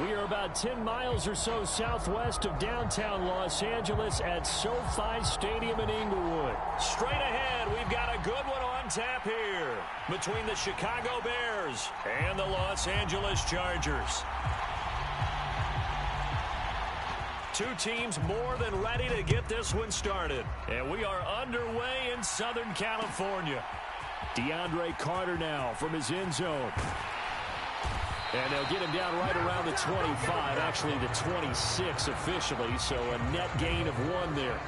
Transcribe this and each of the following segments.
We are about 10 miles or so southwest of downtown Los Angeles at SoFi Stadium in Inglewood. Straight ahead, we've got a good one on tap here between the Chicago Bears and the Los Angeles Chargers. Two teams more than ready to get this one started. And we are underway in Southern California. DeAndre Carter now from his end zone. And they'll get him down right around the 25, actually the 26 officially, so a net gain of 1 there.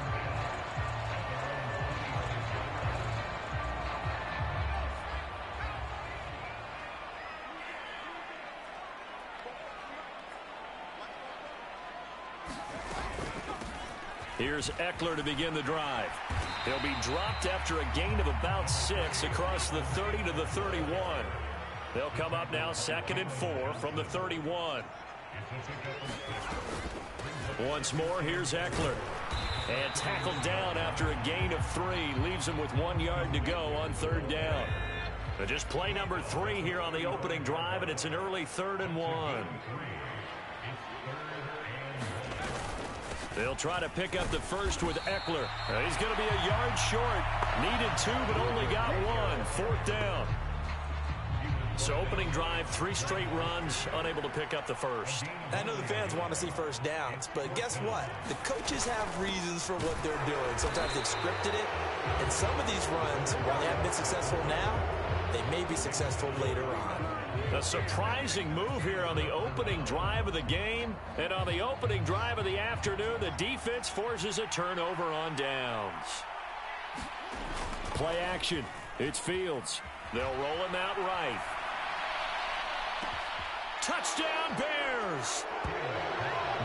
Here's Eckler to begin the drive. He'll be dropped after a gain of about 6 across the 30 to the 31. They'll come up now 2nd and 4 from the 31. Once more, here's Eckler. And tackled down after a gain of 3. Leaves him with 1 yard to go on 3rd down. But just play number 3 here on the opening drive, and it's an early 3rd and 1. They'll try to pick up the first with Eckler. He's going to be a yard short. Needed 2, but only got 1. 4th down. So opening drive, 3 straight runs, unable to pick up the first. I know the fans want to see first downs, but guess what? The coaches have reasons for what they're doing. Sometimes they've scripted it, and some of these runs, while they haven't been successful now, they may be successful later on. A surprising move here on the opening drive of the game, and on the opening drive of the afternoon, the defense forces a turnover on downs. Play action. It's Fields. They'll roll him out right. Touchdown, Bears!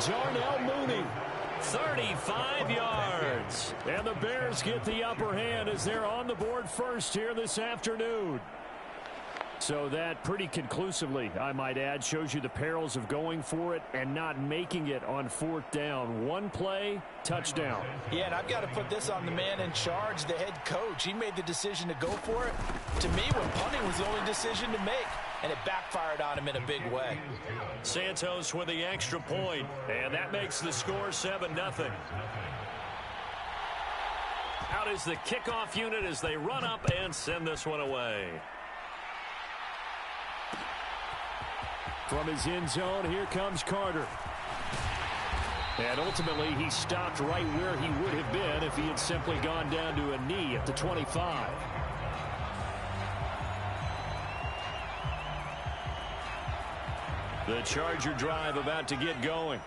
Darnell Mooney, 35 yards. And the Bears get the upper hand as they're on the board first here this afternoon. So that pretty conclusively, I might add, shows you the perils of going for it and not making it on 4th down. 1 play, touchdown. Yeah, and I've got to put this on the man in charge, the head coach. He made the decision to go for it. To me, when punting was the only decision to make, and it backfired on him in a big way. Santos with the extra point, and that makes the score 7-0. Out is the kickoff unit as they run up and send this one away. From his end zone, here comes Carter. And ultimately, he stopped right where he would have been if he had simply gone down to a knee at the 25. The Charger drive about to get going.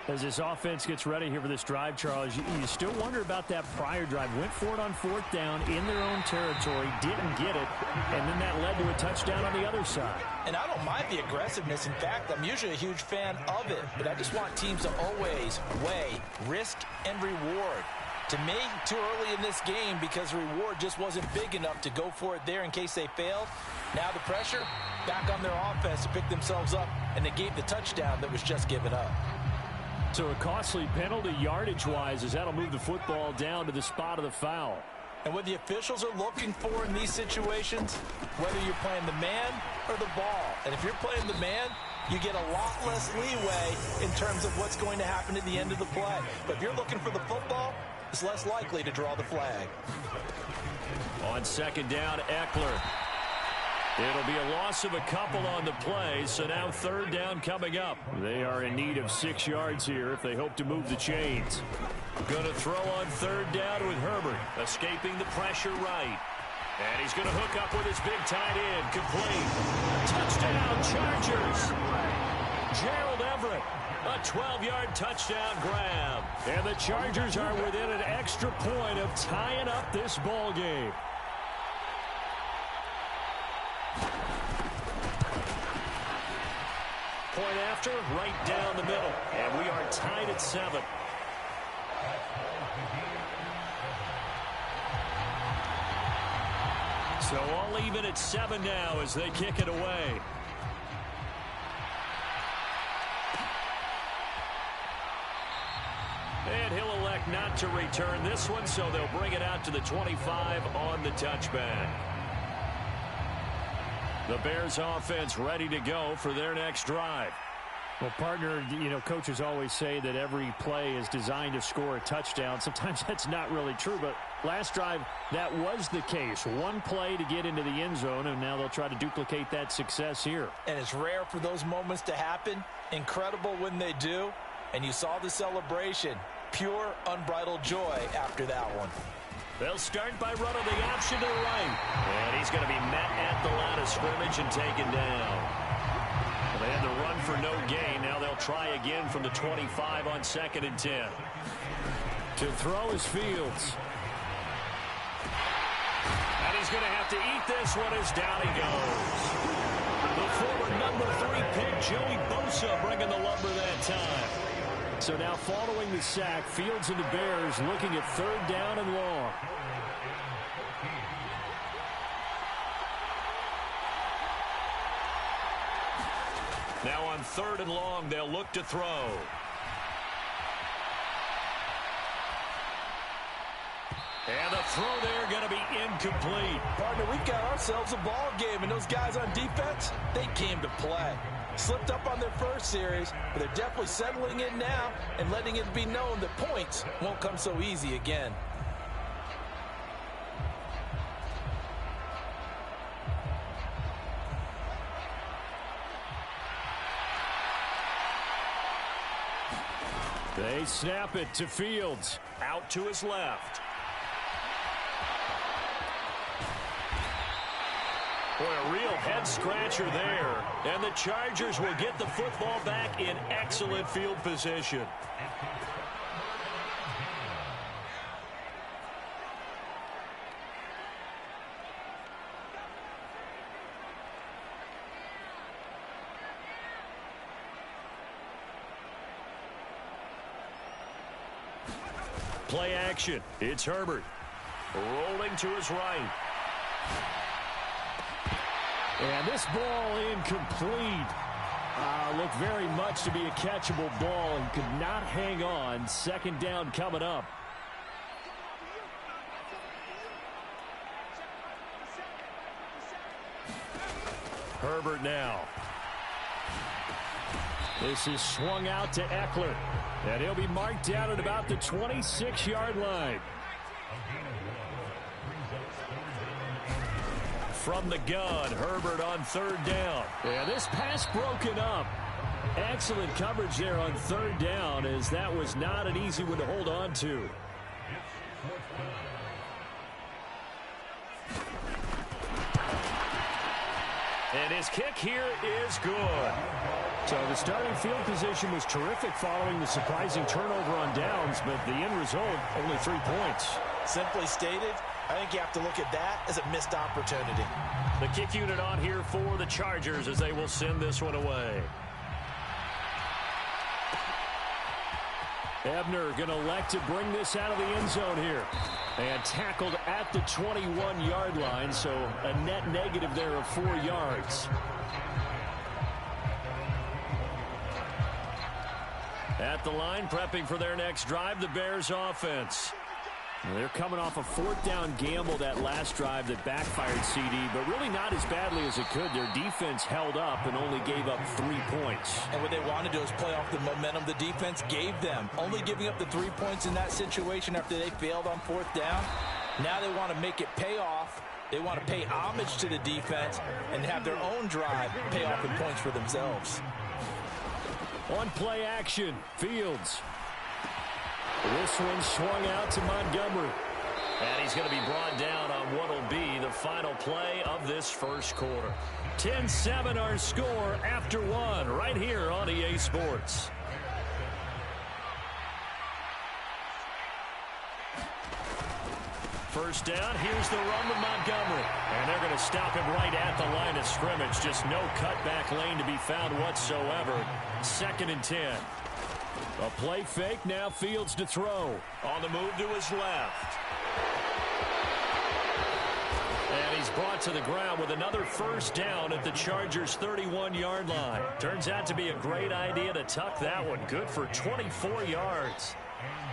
As this offense gets ready here for this drive, Charles, you still wonder about that prior drive. Went for it on 4th down in their own territory, didn't get it, and then that led to a touchdown on the other side. And I don't mind the aggressiveness. In fact, I'm usually a huge fan of it, but I just want teams to always weigh risk and reward. To me, too early in this game because the reward just wasn't big enough to go for it there in case they failed. Now the pressure back on their offense to pick themselves up, and they gave the touchdown that was just given up. So a costly penalty yardage-wise as that'll move the football down to the spot of the foul. And what the officials are looking for in these situations, whether you're playing the man or the ball, and if you're playing the man, you get a lot less leeway in terms of what's going to happen at the end of the play. But if you're looking for the football, it's less likely to draw the flag. On 2nd down, Eckler. It'll be a loss of a couple on the play, so now 3rd down coming up. They are in need of 6 yards here if they hope to move the chains. Going to throw on 3rd down with Herbert, escaping the pressure right. And he's going to hook up with his big tight end, complete. Touchdown, Chargers! Gerald Everett, a 12-yard touchdown grab. And the Chargers are within an extra point of tying up this ball game. Point after, right down the middle. And we are tied at 7. So all even at 7 now as they kick it away. And he'll elect not to return this one, so they'll bring it out to the 25 on the touchback. The Bears offense ready to go for their next drive. Well, partner, coaches always say that every play is designed to score a touchdown. Sometimes that's not really true, but last drive, that was the case. One play to get into the end zone, and now they'll try to duplicate that success here. And it's rare for those moments to happen. Incredible when they do. And you saw the celebration. Pure, unbridled joy after that one. They'll start by running the option to the right. And he's going to be met at the line of scrimmage and taken down. Well, they had to run for no gain. Now they'll try again from the 25 on 2nd and 10. To throw is Fields. And he's going to have to eat this one as down he goes. The former number 3 pick, Joey Bosa, bringing the lumber that time. So now following the sack, Fields and the Bears looking at 3rd down and long. Now on 3rd and long, they'll look to throw. And the throw there going to be incomplete. Partner, we've got ourselves a ball game, and those guys on defense, they came to play. Slipped up on their first series, but they're definitely settling in now and letting it be known that points won't come so easy again. They snap it to Fields. Out to his left. Boy, a real head-scratcher there. And the Chargers will get the football back in excellent field position. Play action. It's Herbert. Rolling to his right. And this ball incomplete. Looked very much to be a catchable ball and could not hang on. 2nd down coming up. Herbert now. This is swung out to Eckler. And he'll be marked down at about the 26-yard line. From the gun, Herbert on 3rd down. And this pass broken up. Excellent coverage there on 3rd down, as that was not an easy one to hold on to. And his kick here is good. So the starting field position was terrific following the surprising turnover on downs, but the end result, only 3 points. Simply stated, I think you have to look at that as a missed opportunity. The kick unit on here for the Chargers as they will send this one away. Ebner going to elect to bring this out of the end zone here. And tackled at the 21-yard line, so a net negative there of 4 yards. At the line, prepping for their next drive, the Bears offense. They're coming off a 4th down gamble that last drive that backfired CD, but really not as badly as it could. Their defense held up and only gave up 3 points. And what they want to do is play off the momentum the defense gave them. Only giving up the 3 points in that situation after they failed on 4th down. Now they want to make it pay off. They want to pay homage to the defense and have their own drive pay off in points for themselves. On play action, Fields. This one swung out to Montgomery. And he's going to be brought down on what will be the final play of this first quarter. 10-7 our score after 1 right here on EA Sports. First down, here's the run with Montgomery. And they're going to stop him right at the line of scrimmage. Just no cutback lane to be found whatsoever. 2nd and 10. A play fake, now Fields to throw. On the move to his left. And he's brought to the ground with another first down at the Chargers' 31-yard line. Turns out to be a great idea to tuck that one. Good for 24 yards.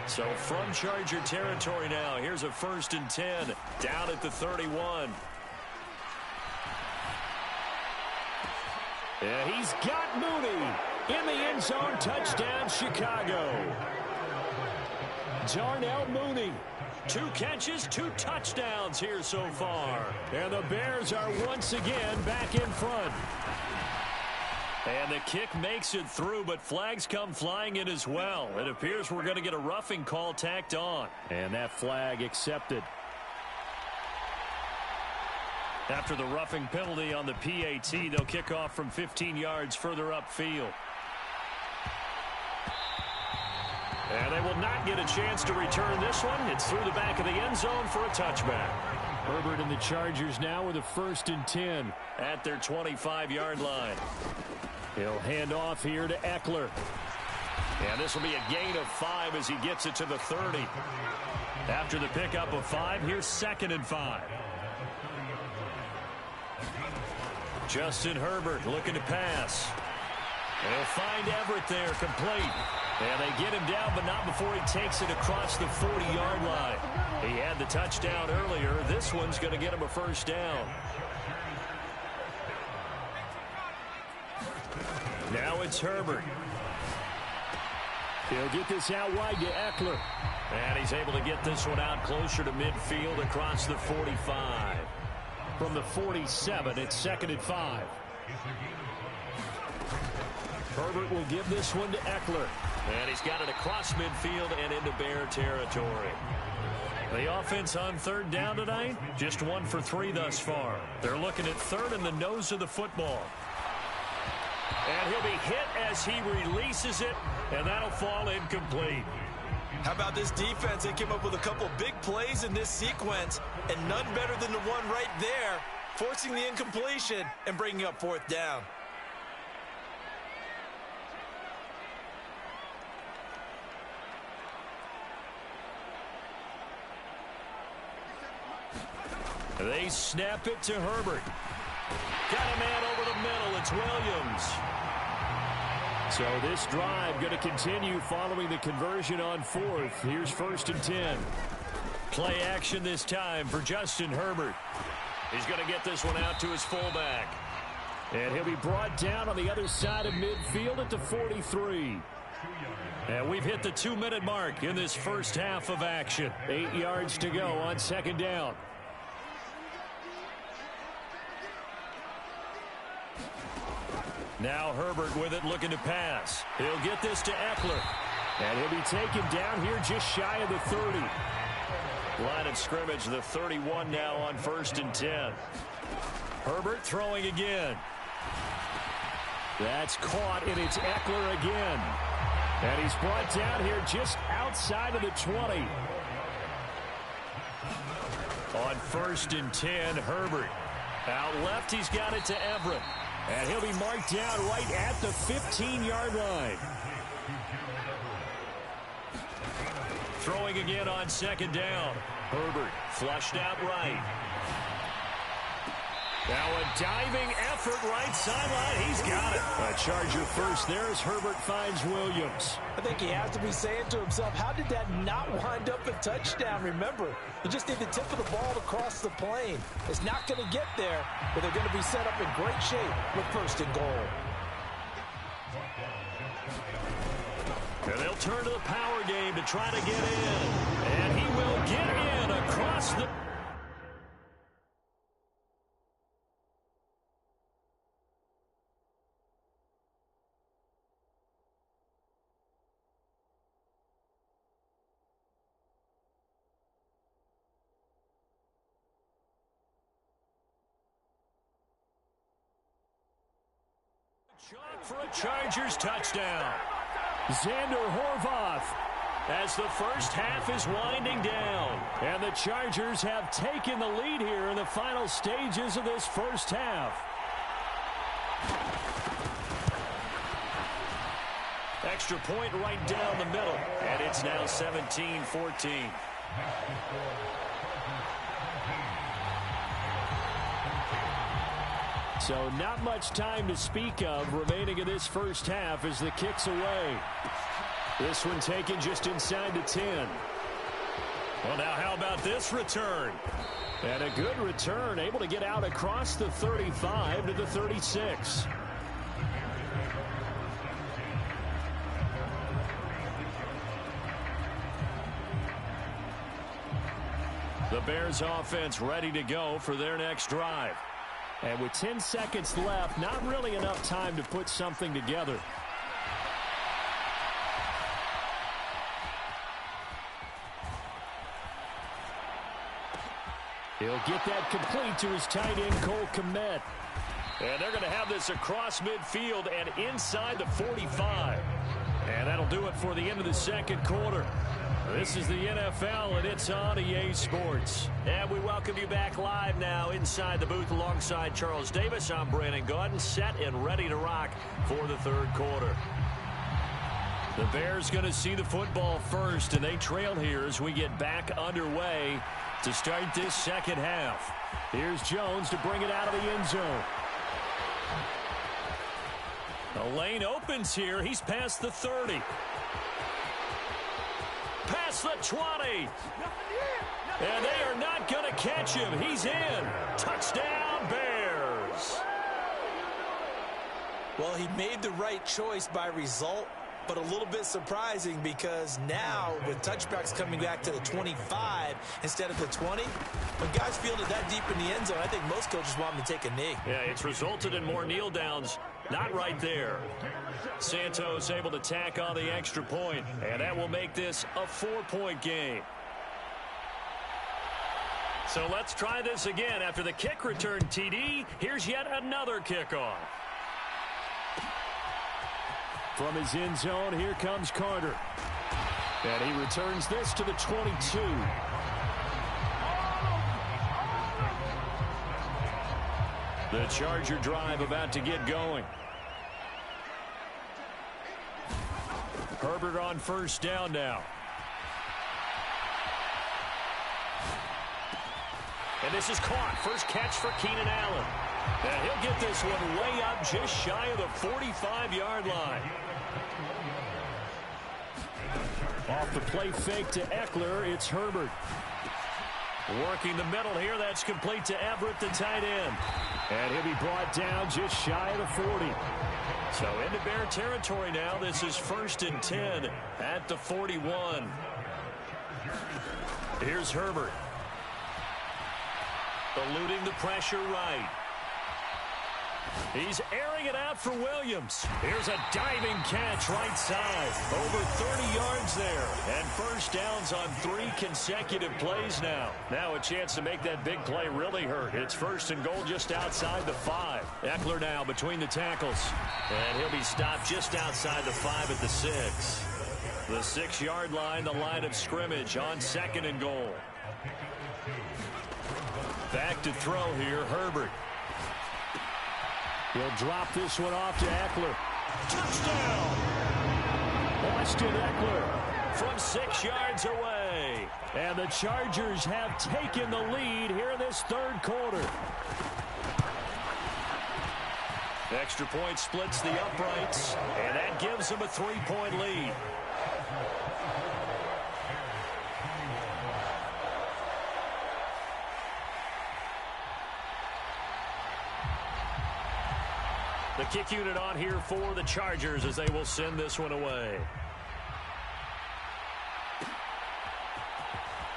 So from Charger territory now, here's a 1st and 10 down at the 31. Yeah, he's got Mooney. In the end zone, touchdown, Chicago. Darnell Mooney. 2 catches, 2 touchdowns here so far. And the Bears are once again back in front. And the kick makes it through, but flags come flying in as well. It appears we're going to get a roughing call tacked on. And that flag accepted. After the roughing penalty on the PAT, they'll kick off from 15 yards further upfield. And they will not get a chance to return this one. It's through the back of the end zone for a touchback. Herbert and the Chargers now with a 1st and 10 at their 25-yard line. He'll hand off here to Eckler. And this will be a gain of 5 as he gets it to the 30. After the pickup of 5, here's 2nd and 5. Justin Herbert looking to pass. They'll find Everett there, complete. And they get him down, but not before he takes it across the 40-yard line. He had the touchdown earlier. This one's going to get him a 1st down. Now it's Herbert. He'll get this out wide to Eckler. And he's able to get this one out closer to midfield across the 45. From the 47, it's 2nd and 5. Herbert will give this one to Eckler. And he's got it across midfield and into Bear territory. The offense on 3rd down tonight, just 1 for 3 thus far. They're looking at 3rd in the nose of the football. And he'll be hit as he releases it, and that'll fall incomplete. How about this defense? They came up with a couple big plays in this sequence, and none better than the one right there, forcing the incompletion and bringing up 4th down. They snap it to Herbert. Got a man over the middle. It's Williams. So this drive going to continue following the conversion on 4th. Here's 1st and 10. Play action this time for Justin Herbert. He's going to get this one out to his fullback. And he'll be brought down on the other side of midfield at the 43. And we've hit the 2-minute mark in this first half of action. 8 yards to go on 2nd down. Now Herbert with it, looking to pass. He'll get this to Eckler. And he'll be taken down here just shy of the 30. Line of scrimmage, the 31 now on 1st and 10. Herbert throwing again. That's caught, and it's Eckler again. And he's brought down here just outside of the 20. On 1st and 10, Herbert. Out left, he's got it to Everett. And he'll be marked down right at the 15-yard line. Throwing again on 2nd down. Herbert flushed out right. Now a diving effort right sideline. He's got it. A Charger first there as Herbert finds Williams. I think he has to be saying to himself, how did that not wind up a touchdown? Remember, you just need the tip of the ball to cross the plane. It's not going to get there, but they're going to be set up in great shape with 1st and goal. And they'll turn to the power game to try to get in. And he will get in across the... Shot for a Chargers touchdown. Xander Horvath as the first half is winding down. And the Chargers have taken the lead here in the final stages of this first half. Extra point right down the middle. And it's now 17-14. So not much time to speak of remaining in this first half as the kick's away. This one taken just inside the 10. Well, now how about this return? And a good return, able to get out across the 35 to the 36. Bears offense ready to go for their next drive. And with 10 seconds left, not really enough time to put something together. He'll get that complete to his tight end, Cole Kmet. And they're going to have this across midfield and inside the 45. And that'll do it for the end of the second quarter. This is the NFL, and it's on EA Sports. And we welcome you back live now inside the booth alongside Charles Davis. I'm Brandon Gaudin, set and ready to rock for the third quarter. The Bears going to see the football first, and they trail here as we get back underway to start this second half. Here's Jones to bring it out of the end zone. The lane opens here. He's past the 30. Past the 20. And they are not going to catch him. He's in. Touchdown, Bears. Well, he made the right choice by result, but a little bit surprising because now with touchbacks coming back to the 25 instead of the 20, when guys field it that deep in the end zone, I think most coaches want them to take a knee. Yeah, it's resulted in more kneel downs. Not right there. Santos able to tack on the extra point, and that will make this a 4-point game. So let's try this again. After the kick return TD, here's yet another kickoff. From his end zone, here comes Carter. And he returns this to the 22. The Charger drive about to get going. Herbert on first down now. And this is caught. First catch for Keenan Allen. And he'll get this one way up just shy of the 45-yard line. Off the play fake to Eckler, it's Herbert. Working the middle here, that's complete to Everett, the tight end. And he'll be brought down just shy of the 40. So into Bear territory now. This is 1st and 10 at the 41. Here's Herbert. Eluding the pressure right. He's airing it out for Williams. Here's a diving catch right side. Over 30 yards there. And first downs on 3 consecutive plays now. Now a chance to make that big play really hurt. It's 1st and goal just outside the 5. Eckler now between the tackles. And he'll be stopped just outside the 5 at the 6. The 6-yard line, the line of scrimmage on 2nd and goal. Back to throw here, Herbert. He'll drop this one off to Eckler. Touchdown! Austin Eckler from 6 yards away. And the Chargers have taken the lead here in this third quarter. Extra point splits the uprights, and that gives them a 3-point lead. The kick unit on here for the Chargers as they will send this one away.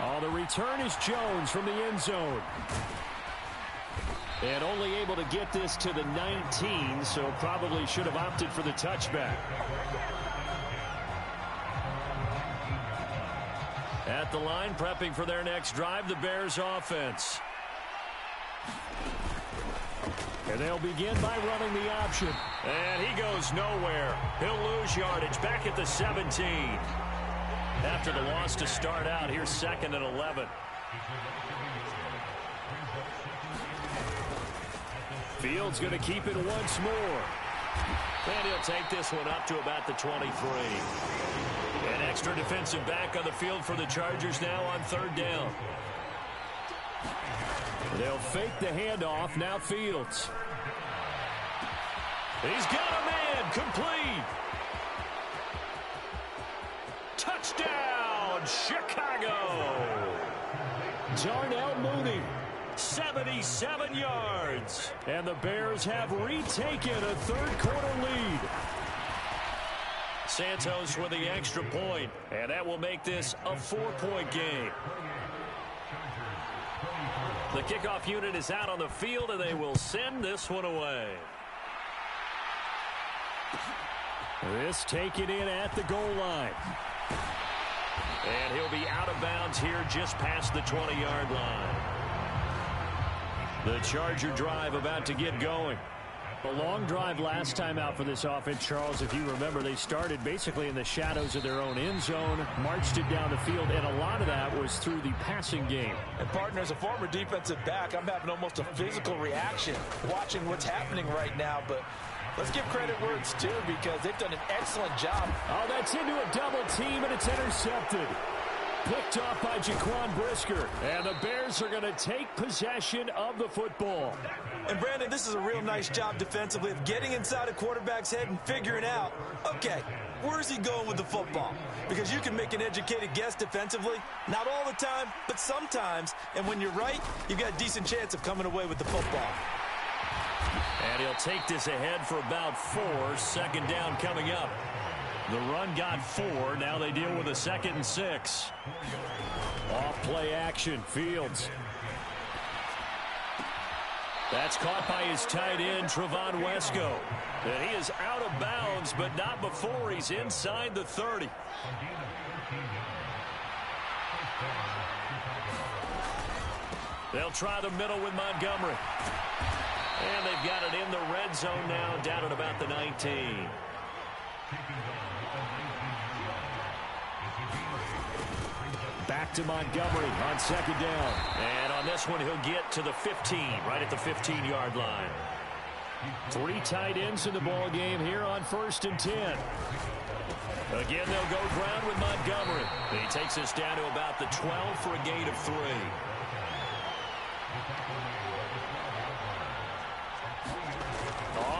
Oh, the return is Jones from the end zone. And only able to get this to the 19, so probably should have opted for the touchback. At the line, prepping for their next drive, the Bears offense. And they'll begin by running the option. And he goes nowhere. He'll lose yardage back at the 17. After the loss to start out, here's 2nd and 11. Fields going to keep it once more. And he'll take this one up to about the 23. An extra defensive back on the field for the Chargers now on 3rd down. They'll fake the handoff. Now Fields. He's got a man. Complete. Touchdown, Chicago. Darnell Mooney, 77 yards. And the Bears have retaken a third-quarter lead. Santos with the extra point, and that will make this a 4-point game. The kickoff unit is out on the field, and they will send this one away. This taken in at the goal line. And he'll be out of bounds here just past the 20-yard line. The Charger drive about to get going. A long drive last time out for this offense, Charles. If you remember, they started basically in the shadows of their own end zone, marched it down the field, and a lot of that was through the passing game. And, partner, as a former defensive back, I'm having almost a physical reaction watching what's happening right now. But let's give credit where it's due because they've done an excellent job. Oh, that's into a double team, and it's intercepted. Picked off by Jaquan Brisker. And the Bears are going to take possession of the football. And, Brandon, this is a real nice job defensively of getting inside a quarterback's head and figuring out, okay, where's he going with the football? Because you can make an educated guess defensively. Not all the time, but sometimes. And when you're right, you've got a decent chance of coming away with the football. And he'll take this ahead for about 4. Second down coming up. The run got 4. Now they deal with a 2nd and 6. Off play action. Fields. That's caught by his tight end, Trevon Wesco. And he is out of bounds, but not before he's inside the 30. They'll try the middle with Montgomery. And they've got it in the red zone now, down at about the 19. Back to Montgomery on 2nd down. And on this one, he'll get to the 15, right at the 15-yard line. 3 tight ends in the ball game here on 1st and 10. Again, they'll go ground with Montgomery. He takes us down to about the 12 for a gain of 3.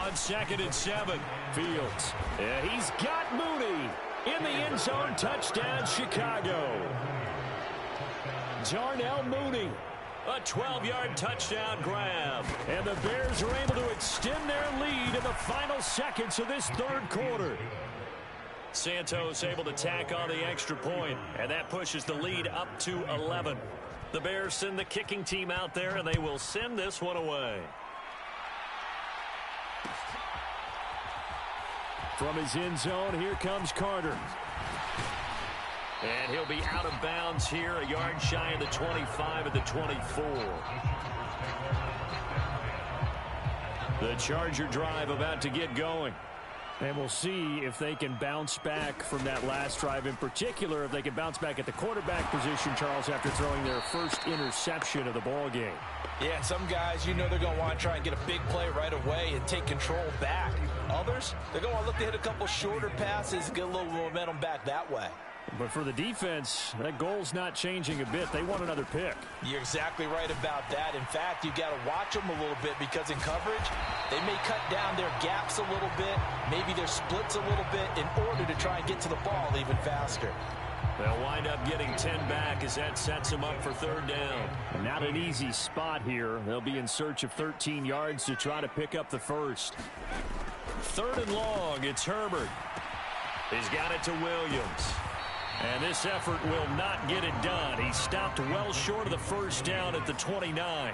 On 2nd and 7, Fields. Yeah, he's got Mooney in the end zone. Touchdown, Chicago. Darnell Mooney. A 12-yard touchdown grab. And the Bears are able to extend their lead in the final seconds of this 3rd quarter. Santos able to tack on the extra point, and that pushes the lead up to 11. The Bears send the kicking team out there, and they will send this one away. From his end zone, here comes Carter. And he'll be out of bounds here, a yard shy of the 25 at the 24. The Charger drive about to get going. And we'll see if they can bounce back from that last drive. In particular, if they can bounce back at the quarterback position, Charles, after throwing their first interception of the ball game. Yeah, and some guys, you know they're going to want to try and get a big play right away and take control back. Others, they're going to look to hit a couple shorter passes and get a little momentum back that way. But for the defense, that goal's not changing a bit. They want another pick. You're exactly right about that. In fact, you got to watch them a little bit because in coverage, they may cut down their gaps a little bit, maybe their splits a little bit in order to try and get to the ball even faster. They'll wind up getting 10 back as that sets them up for 3rd down. Not an easy spot here. They'll be in search of 13 yards to try to pick up the first. 3rd and long, it's Herbert. He's got it to Williams. And this effort will not get it done. He stopped well short of the first down at the 29.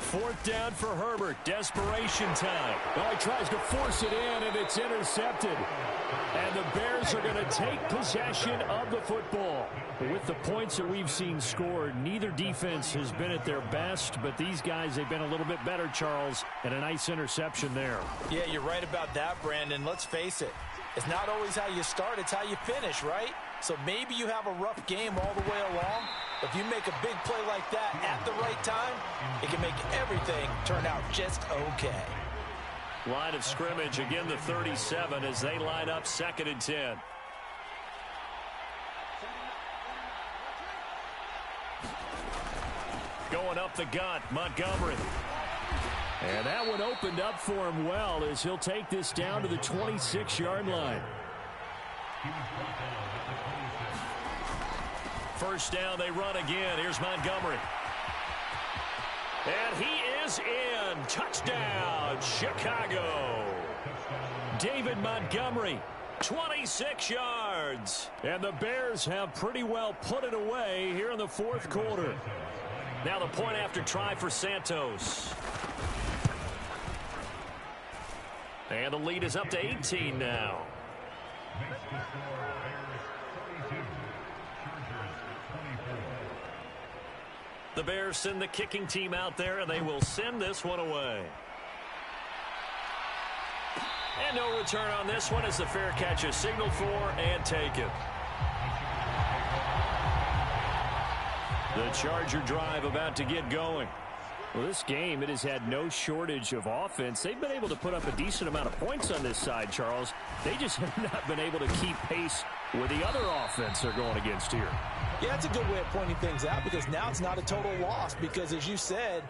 Fourth down for Herbert. Desperation time. Oh, he tries to force it in, and it's intercepted. And the Bears are going to take possession of the football. With the points that we've seen scored, neither defense has been at their best, but these guys, they've been a little bit better, Charles, and a nice interception there. Yeah, you're right about that, Brandon. Let's face it. It's not always how you start, it's how you finish, right? So maybe you have a rough game all the way along. If you make a big play like that at the right time, it can make everything turn out just okay. Line of scrimmage, again the 37 as they line up 2nd and 10. Going up the gut, Montgomery. And that one opened up for him well as he'll take this down to the 26-yard line. First down, they run again. Here's Montgomery. And he is in. Touchdown, Chicago. David Montgomery. 26 yards. And the Bears have pretty well put it away here in the fourth quarter. Now the point after try for Santos. And the lead is up to 18 now. The Bears send the kicking team out there, and they will send this one away. And no return on this one as the fair catch is signaled for and taken. The Charger drive about to get going. Well, this game, it has had no shortage of offense. They've been able to put up a decent amount of points on this side, Charles. They just have not been able to keep pace with the other offense they're going against here. Yeah, it's a good way of pointing things out because now it's not a total loss because, as you said,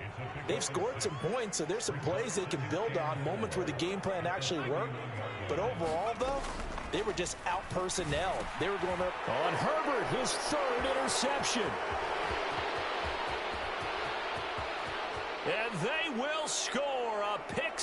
they've scored some points, so there's some plays they can build on, moments where the game plan actually worked. But overall, though, they were just out-personnelled. They were going up on Herbert, his third interception. And they will score a pick